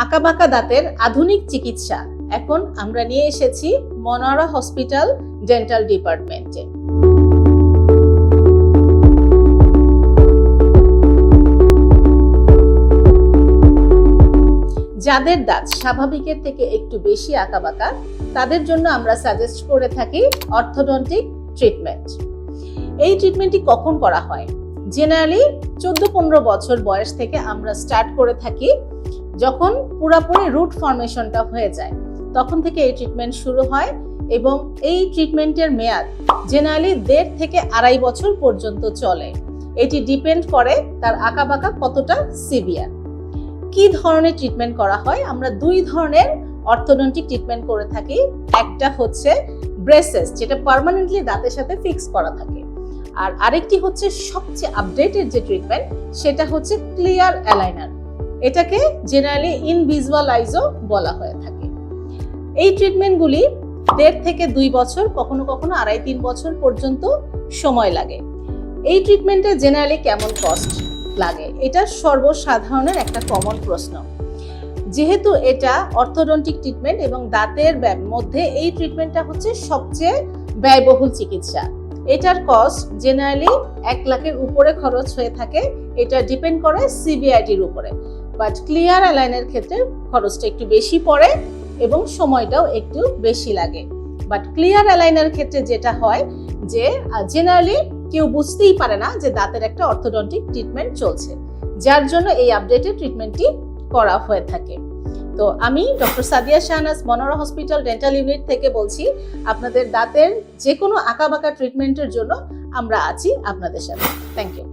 আঁকাবাঁকা দাঁতের আধুনিক চিকিৎসা এখন আমরা নিয়ে এসেছি মনোয়ারা হসপিটাল ডেন্টাল ডিপার্টমেন্টে। যাদের দাঁত স্বাভাবিকের থেকে একটু বেশি আঁকাবাঁকা তাদের জন্য আমরা সাজেস্ট করে থাকি অর্থোডন্টিক ট্রিটমেন্ট। এই ট্রিটমেন্টটি কখন করা হয়? জেনারেলি 14-15 বছর বয়স থেকে আমরা স্টার্ট করে থাকি। যখন পুরোপুরি রুট ফর্মেশনটা হয়ে যায় তখন থেকে এই ট্রিটমেন্ট শুরু হয় এবং এই ট্রিটমেন্টের মেয়াদ জেনারেলি 1.5 থেকে 2.5 বছর পর্যন্ত চলে। এটি ডিপেন্ড করে তার আঁকাবাঁকা কতটা সিভিয়ার। কি ধরনের ট্রিটমেন্ট করা হয়? আমরা 2 ধরনের অর্থোডন্টিক ট্রিটমেন্ট করে থাকি। একটা হচ্ছে ব্রেসেস, যেটা পার্মানেন্টলি দাঁতের সাথে ফিক্স করা থাকে, আর আরেকটি হচ্ছে সবচেয়ে আপডেটেড যে ট্রিটমেন্ট সেটা হচ্ছে ক্লিয়ার অ্যালাইনার। এটাকে জেনারেলি ইনভিজুয়ালাইজও বলা হয়ে থাকে। এই ট্রিটমেন্টগুলি 1.5 থেকে 2 বছর, কখনো কখনো 2.5-3 বছর পর্যন্ত সময় লাগে। এই ট্রিটমেন্টে জেনারেলি কেমন কস্ট লাগে? এটা সর্বসাধারণের একটা কমন প্রশ্ন। যেহেতু এটা অর্থোডন্টিক ট্রিটমেন্ট এবং দাঁতের মধ্যে এই ট্রিটমেন্টটা হচ্ছে সবচেয়ে ব্যয়বহুল চিকিৎসা, এটার কস্ট জেনারেলি 1 লাখের উপরে খরচ হয়ে থাকে। এটা ডিপেন্ড করে সিভিআরিটির উপরে। বাট ক্লিয়ার অ্যালাইনের ক্ষেত্রে খরচটা একটু বেশি পড়ে এবং সময়টাও একটু বেশি লাগে। বাট ক্লিয়ার অ্যালাইনের ক্ষেত্রে যেটা হয় যে জেনারেলি কেউ বুঝতেই পারে না যে দাঁতের একটা অর্থোডন্টিক ট্রিটমেন্ট চলছে, যার জন্য এই আপডেটেড ট্রিটমেন্টটি করা হয়ে থাকে। তো আমি doctor Sadia Shahnaz, Monowara hospital dental unit থেকে বলছি। আপনাদের দাঁতের যে কোনো আঁকাবাঁকা ট্রিটমেন্টের জন্য আমরা আছি আপনাদের সাথে। Thank you.